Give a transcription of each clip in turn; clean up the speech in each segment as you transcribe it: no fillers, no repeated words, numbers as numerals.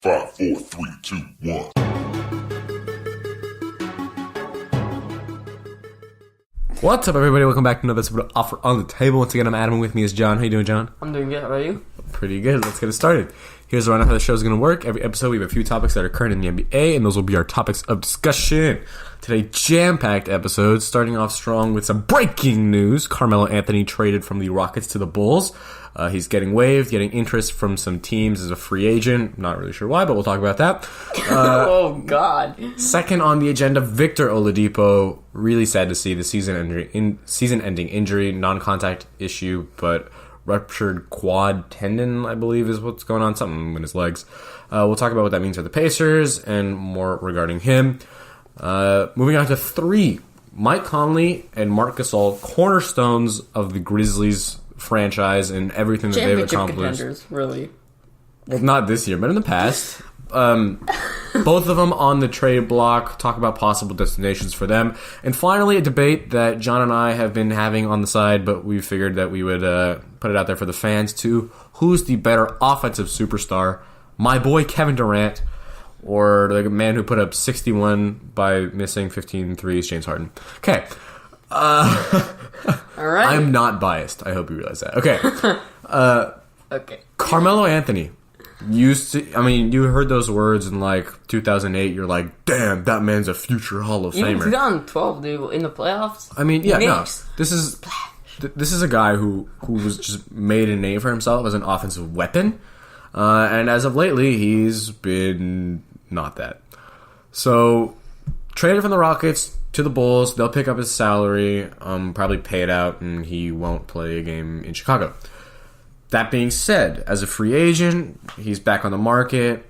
5, 4, 3, 2, 1. What's up, everybody? Welcome back to another episode of Offer on the Table. Once again, I'm Adam. With me is John. How you doing, John? I'm doing good. How about you? Pretty good. Let's get it started. Here's the rundown how the show's going to work. Every episode, we have a few topics that are current in the NBA, and those will be our topics of discussion. Today, jam-packed episode, starting off strong with some breaking news. Carmelo Anthony traded from the Rockets to the Bulls. He's getting waived, getting interest from some teams as a free agent. Not really sure why, but we'll talk about that. Oh, God. Second on the agenda, Victor Oladipo. Really sad to see the season-ending injury, non-contact issue, but ruptured quad tendon, I believe, is what's going on. Something in his legs. We'll talk about what that means for the Pacers and more regarding him. Moving on to 3, Mike Conley and Marc Gasol, cornerstones of the Grizzlies franchise and everything that they've accomplished. Contenders, really. Well, not this year, but in the past. Both of them on the trade block, talk about possible destinations for them. And finally, a debate that John and I have been having on the side, but we figured that we would put it out there for the fans too. Who's the better offensive superstar? My boy Kevin Durant, or the man who put up 61 by missing 15 threes, James Harden. Okay. All right. I'm not biased. I hope you realize that. Okay. Okay. Carmelo Anthony used to... I mean, you heard those words in, 2008. You're like, damn, that man's a future Hall of Famer. Even 2012, dude, in the playoffs. I mean, yeah, Knicks. no. This is a guy who was just made a name for himself as an offensive weapon. And as of lately, he's been not that. So, traded from the Rockets to the Bulls. They'll pick up his salary, probably pay it out, and he won't play a game in Chicago. That being said, as a free agent, he's back on the market.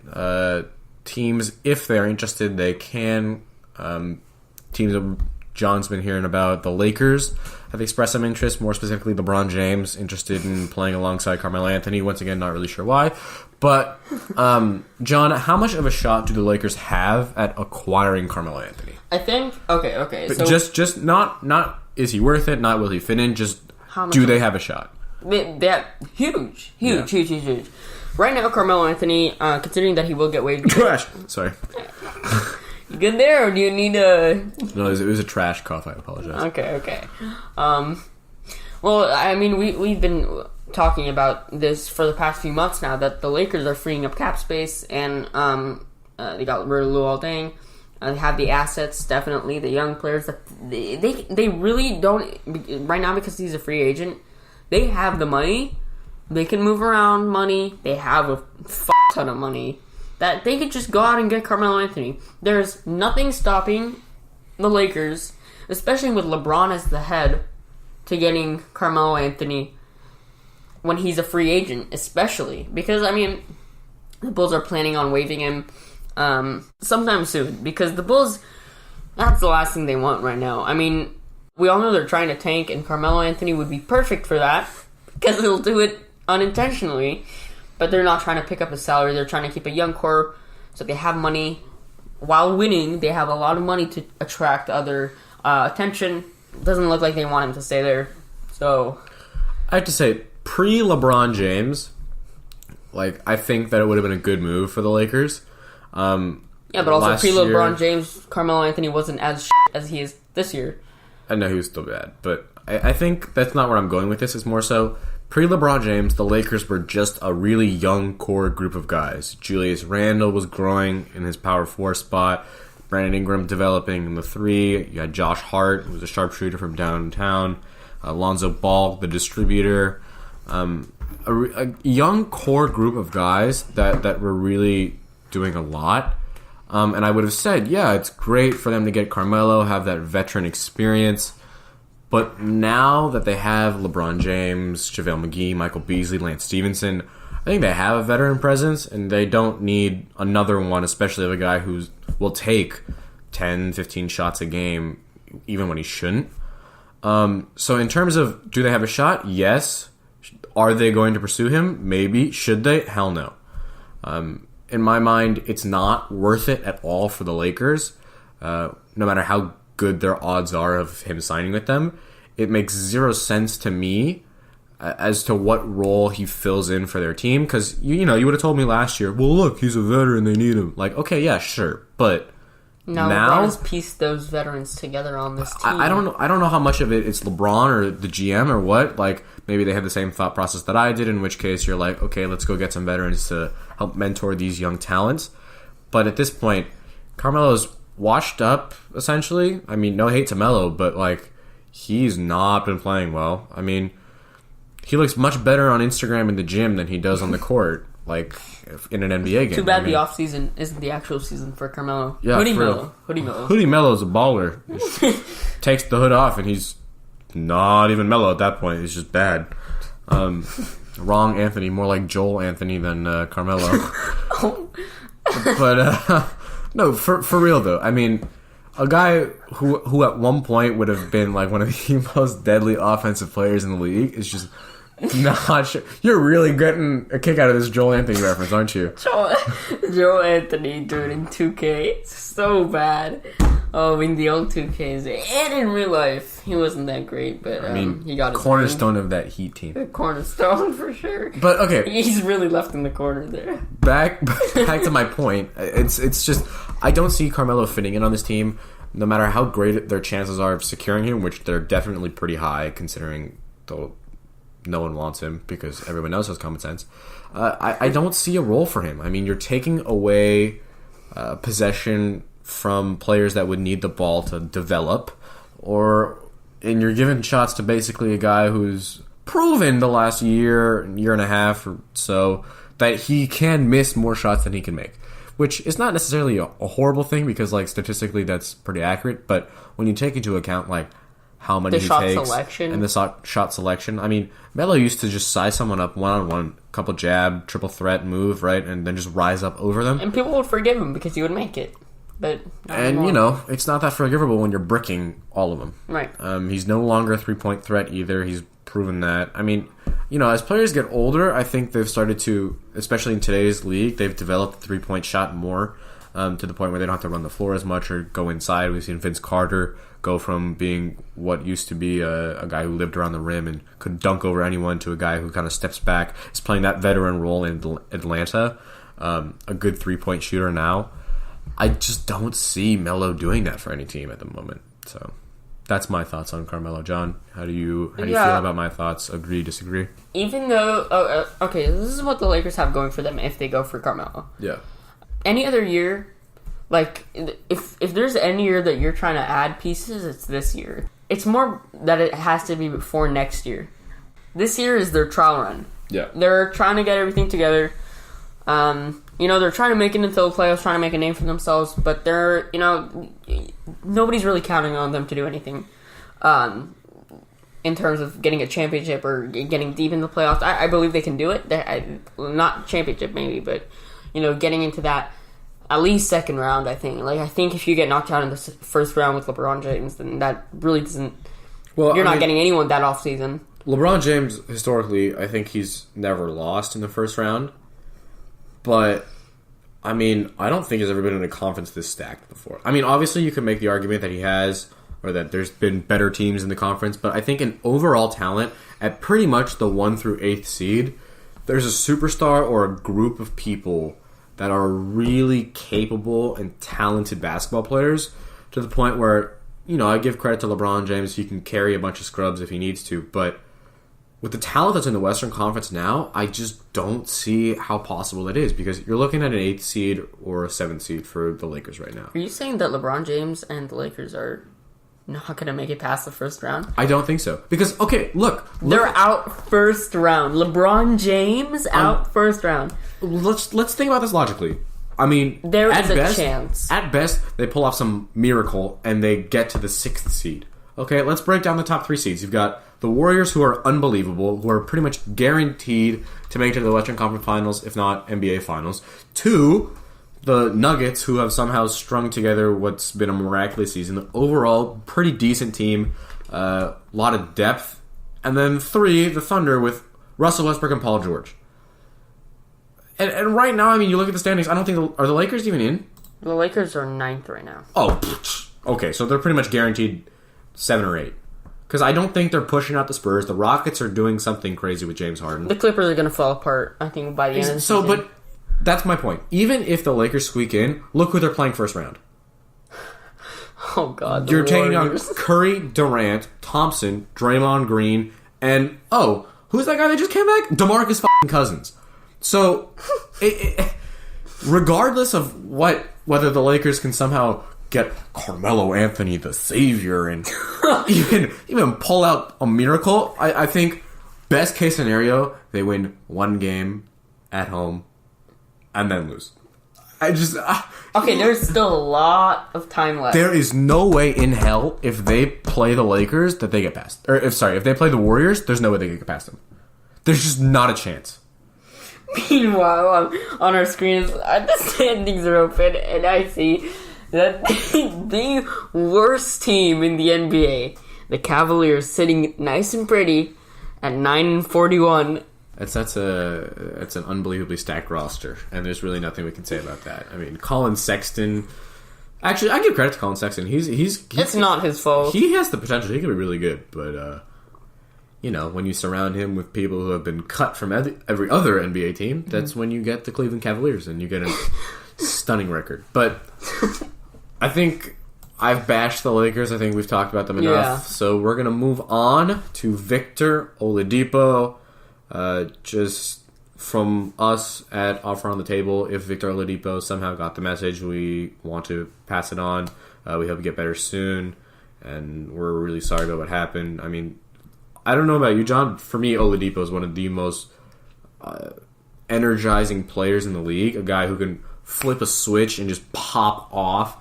Teams, if they're interested, they can. Teams that John's been hearing about, the Lakers have expressed some interest, more specifically LeBron James, interested in playing alongside Carmelo Anthony. Once again, not really sure why. But, John, how much of a shot do the Lakers have at acquiring Carmelo Anthony? I think... Okay. But so just not is he worth it, not will he fit in, just do they have a shot? They have huge. Right now, Carmelo Anthony, considering that he will get waived... Trash! Sorry. You good there, or do you need a... No, it was a trash cough, I apologize. Okay. Well, I mean, we've been talking about this for the past few months now, that the Lakers are freeing up cap space, and they got rid of Luol Deng. They have the assets, definitely, the young players. They really don't... Right now, because he's a free agent, they have the money. They can move around money. They have a ton of money that they could just go out and get Carmelo Anthony. There's nothing stopping the Lakers, especially with LeBron as the head, to getting Carmelo Anthony when he's a free agent, especially. Because, I mean, the Bulls are planning on waiving him sometime soon. Because the Bulls, that's the last thing they want right now. I mean, we all know they're trying to tank, and Carmelo Anthony would be perfect for that, because he'll do it unintentionally. But they're not trying to pick up his salary. They're trying to keep a young core so they have money. While winning, they have a lot of money to attract other attention. Doesn't look like they want him to stay there. So, I have to say, pre-LeBron James, I think that it would have been a good move for the Lakers. Yeah, but also pre-LeBron James, Carmelo Anthony wasn't as as he is this year. I know he was still bad, but I think that's not where I'm going with this. It's more so, pre-LeBron James, the Lakers were just a really young core group of guys. Julius Randle was growing in his power 4 spot. Brandon Ingram developing in the 3. You had Josh Hart, who was a sharpshooter from downtown. Lonzo Ball, the distributor. A young core group of guys that were really doing a lot. And I would have said, yeah, it's great for them to get Carmelo, have that veteran experience. But now that they have LeBron James, JaVale McGee, Michael Beasley, Lance Stevenson, I think they have a veteran presence, and they don't need another one, especially of a guy who will take 10, 15 shots a game, even when he shouldn't. So in terms of, do they have a shot? Yes. Are they going to pursue him? Maybe. Should they? Hell no. In my mind, it's not worth it at all for the Lakers, no matter how good their odds are of him signing with them. It makes zero sense to me as to what role he fills in for their team. Because, you would have told me last year, well, look, he's a veteran, they need him. Like, okay, yeah, sure. But now LeBron has pieced those veterans together on this team. I don't know how much of it it's LeBron or the GM or what. Like, maybe they have the same thought process that I did, in which case you're like, okay, let's go get some veterans to help mentor these young talents. But at this point, Carmelo's washed up, essentially. I mean, no hate to Melo, but, like, he's not been playing well. I mean, he looks much better on Instagram in the gym than he does on the court, like, in an NBA game. Too bad the offseason isn't the actual season for Carmelo. Yeah, Hoodie Melo. Hoodie Melo's a baller. Takes the hood off, and he's not even Melo at that point. He's just bad. Wrong Anthony. More like Joel Anthony than Carmelo. But, no, for real, though. I mean, a guy who at one point would have been, like, one of the most deadly offensive players in the league is just not sure. You're really getting a kick out of this Joel Anthony reference, aren't you? Joel Anthony, dude, in 2K. It's so bad. Oh, in the old 2Ks. And in real life, he wasn't that great, but I mean, he got his cornerstone of that Heat team. The cornerstone, for sure. But, okay. He's really left in the corner there. Back to my point. It's just, I don't see Carmelo fitting in on this team, no matter how great their chances are of securing him, which they're definitely pretty high, considering no one wants him because everyone else has common sense. I don't see a role for him. I mean, you're taking away possession from players that would need the ball to develop, and you're giving shots to basically a guy who's proven the last year and a half or so that he can miss more shots than he can make, which is not necessarily a horrible thing because, like, statistically that's pretty accurate, but when you take into account, like, how many he takes selection. And the shot selection. I mean, Melo used to just size someone up one-on-one, couple jab, triple threat move, right, and then just rise up over them. And people would forgive him because he would make it. But it's not that forgivable when you're bricking all of them. Right. He's no longer a three-point threat either. He's proven that. I mean, as players get older, I think they've started to, especially in today's league, they've developed the three-point shot more to the point where they don't have to run the floor as much or go inside. We've seen Vince Carter go from being what used to be a guy who lived around the rim and could dunk over anyone to a guy who kind of steps back, is playing that veteran role in Atlanta, a good three-point shooter now. I just don't see Melo doing that for any team at the moment. So that's my thoughts on Carmelo. John, how do you feel about my thoughts? Agree, disagree? Even though, okay, this is what the Lakers have going for them if they go for Carmelo. Yeah. Any other year, like, if there's any year that you're trying to add pieces, it's this year. It's more that it has to be before next year. This year is their trial run. Yeah. They're trying to get everything together. They're trying to make it into the playoffs, trying to make a name for themselves, but they're, nobody's really counting on them to do anything in terms of getting a championship or getting deep in the playoffs. I believe they can do it. Not championship, maybe, but, getting into that at least second round, I think. Like, I think if you get knocked out in the first round with LeBron James, then that really doesn't... Well, you're not getting anyone that offseason. LeBron James, historically, I think he's never lost in the first round. But, I mean, I don't think he's ever been in a conference this stacked before. I mean, obviously you can make the argument that he has, or that there's been better teams in the conference, but I think in overall talent, at pretty much the 1 through 8th seed, there's a superstar or a group of people that are really capable and talented basketball players to the point where, I give credit to LeBron James, he can carry a bunch of scrubs if he needs to, but with the talent that's in the Western Conference now, I just don't see how possible that is because you're looking at an 8th seed or a 7th seed for the Lakers right now. Are you saying that LeBron James and the Lakers are not going to make it past the first round? I don't think so. Because, okay, look. They're out first round. LeBron James out first round. Let's think about this logically. I mean, there is a chance. At best, they pull off some miracle and they get to the 6th seed. Okay, let's break down the top 3 seeds. You've got the Warriors, who are unbelievable, who are pretty much guaranteed to make it to the Western Conference Finals, if not NBA Finals. 2, the Nuggets, who have somehow strung together what's been a miraculous season. Overall, pretty decent team, a lot of depth. And then 3, the Thunder, with Russell Westbrook and Paul George. And right now, I mean, you look at the standings, I don't think... Are the Lakers even in? The Lakers are 9th right now. Oh, okay, so they're pretty much guaranteed 7 or 8. Because I don't think they're pushing out the Spurs. The Rockets are doing something crazy with James Harden. The Clippers are going to fall apart, I think, by the end of the season. But that's my point. Even if the Lakers squeak in, look who they're playing first round. Oh, God. You're taking on Curry, Durant, Thompson, Draymond Green, and, who's that guy that just came back? DeMarcus f***ing Cousins. So, regardless of whether the Lakers can somehow get Carmelo Anthony the savior and even pull out a miracle, I think best case scenario, they win one game at home and then lose. Okay, there's still a lot of time left. There is no way in hell if they play the Lakers that they get past. If they play the Warriors, there's no way they get past them. There's just not a chance. Meanwhile, on our screens, the standings are open, and I see that the worst team in the NBA, the Cavaliers, sitting nice and pretty at 9-41. That's an unbelievably stacked roster, and there's really nothing we can say about that. I mean, Colin Sexton. Actually, I give credit to Colin Sexton. He's it's not his fault. He has the potential. He could be really good, but when you surround him with people who have been cut from every other NBA team, that's when you get the Cleveland Cavaliers, and you get a stunning record. But I think I've bashed the Lakers. I think we've talked about them enough. Yeah. So we're gonna move on to Victor Oladipo. Just from us at Offer on the Table, if Victor Oladipo somehow got the message, we want to pass it on. We hope you get better soon, and we're really sorry about what happened. I mean, I don't know about you, John. For me, Oladipo is one of the most energizing players in the league. A guy who can flip a switch and just pop off,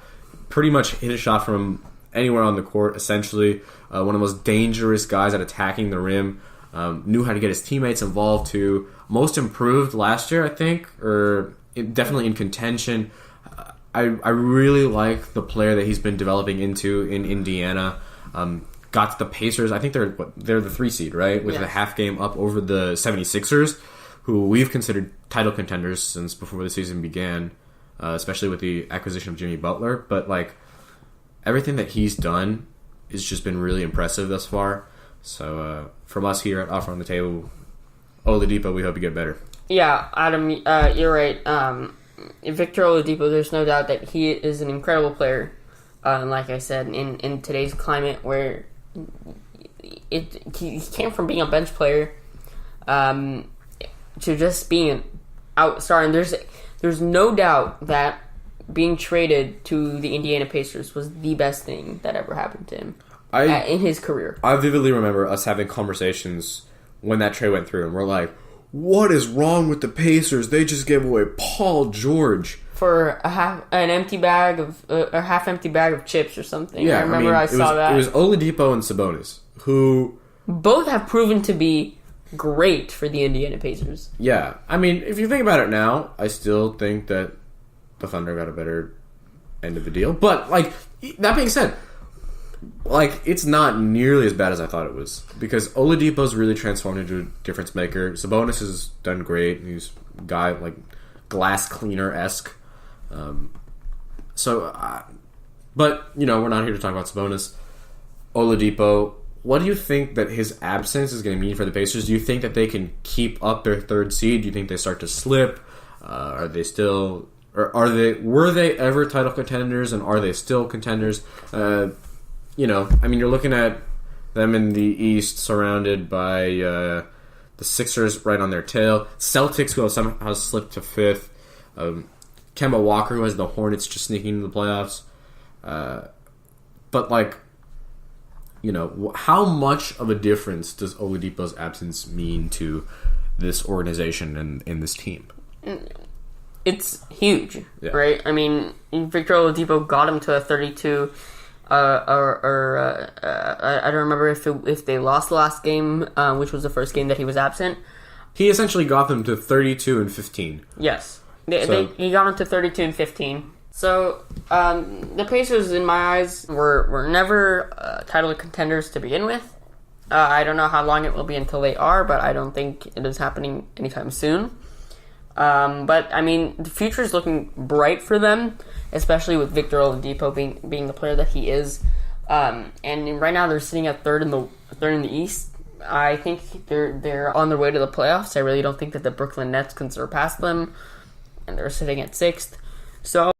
pretty much hit a shot from anywhere on the court, essentially. One of the most dangerous guys at attacking the rim. Knew how to get his teammates involved too. Most improved last year, I think, or definitely in contention. I really like the player that he's been developing into in Indiana. Got to the Pacers. I think they're the 3 seed, right? With a half game up over the 76ers, who we've considered title contenders since before the season began, especially with the acquisition of Jimmy Butler. But everything that he's done has just been really impressive thus far. So, from us here at Offer on the Table, Oladipo, we hope you get better. Yeah, Adam, you're right. Victor Oladipo, there's no doubt that he is an incredible player. Like I said, in today's climate where he came from being a bench player to just being an outstar. And there's no doubt that being traded to the Indiana Pacers was the best thing that ever happened to him. In his career. I vividly remember us having conversations when that trade went through, and we're like, what is wrong with the Pacers? They just gave away Paul George. For a half-empty bag of chips or something. Yeah, I remember I saw that. It was Oladipo and Sabonis, who both have proven to be great for the Indiana Pacers. Yeah, I mean, if you think about it now, I still think that the Thunder got a better end of the deal. But, that being said, it's not nearly as bad as I thought it was. Because Oladipo's really transformed into a difference maker. Sabonis has done great. He's a guy, glass cleaner-esque. But, we're not here to talk about Sabonis. Oladipo, what do you think that his absence is going to mean for the Pacers? Do you think that they can keep up their 3rd seed? Do you think they start to slip? Are they still... Or were they ever title contenders, and are they still contenders? You're looking at them in the East, surrounded by the Sixers right on their tail. Celtics, who have somehow slipped to 5th. Kemba Walker, who has the Hornets just sneaking into the playoffs. How much of a difference does Oladipo's absence mean to this organization and in this team? It's huge, right? I mean, Victor Oladipo got him to a 32. I don't remember if they lost the last game, which was the first game that he was absent. He essentially got them to 32 and 15. Yes, he got them to 32 and 15. So the Pacers, in my eyes, were never title contenders to begin with. I don't know how long it will be until they are, but I don't think it is happening anytime soon. But I mean, the future is looking bright for them, especially with Victor Oladipo being the player that he is. And right now they're sitting at third in the East. I think they're on their way to the playoffs. I really don't think that the Brooklyn Nets can surpass them, and they're sitting at sixth. So